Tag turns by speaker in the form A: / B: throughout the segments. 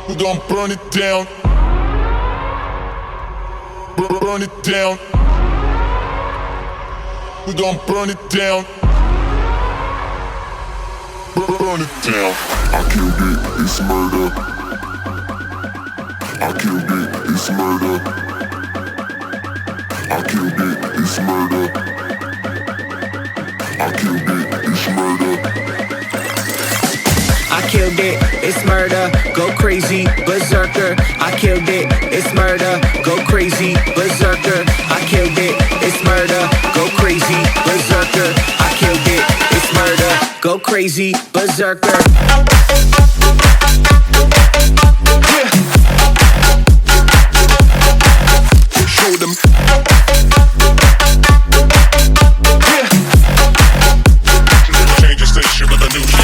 A: We gon' burn it down. Burn it down. We gon' burn it down. Burn it down.
B: I killed it, it's murder. I killed it, it's murder. I killed it, it's murder. I killed it, it's murder.
C: I killed it, it's murder, go crazy, berserker. I killed it, it's murder, go crazy, berserker. I killed it, it's murder, go crazy, berserker. I killed it, it's murder, go crazy, berserker. Yeah. Show them. Yeah.
A: Change the station with a new shit.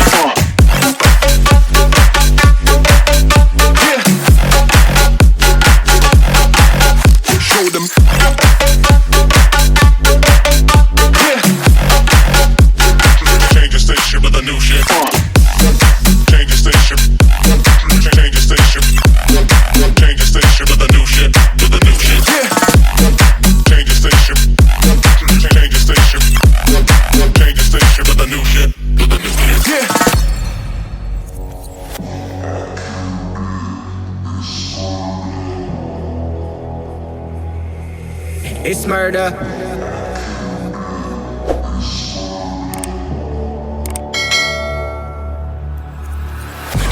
C: It's murder.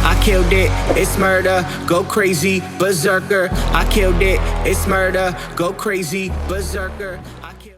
C: I killed it, it's murder, go crazy, berserker. I killed it, it's murder, go crazy, berserker.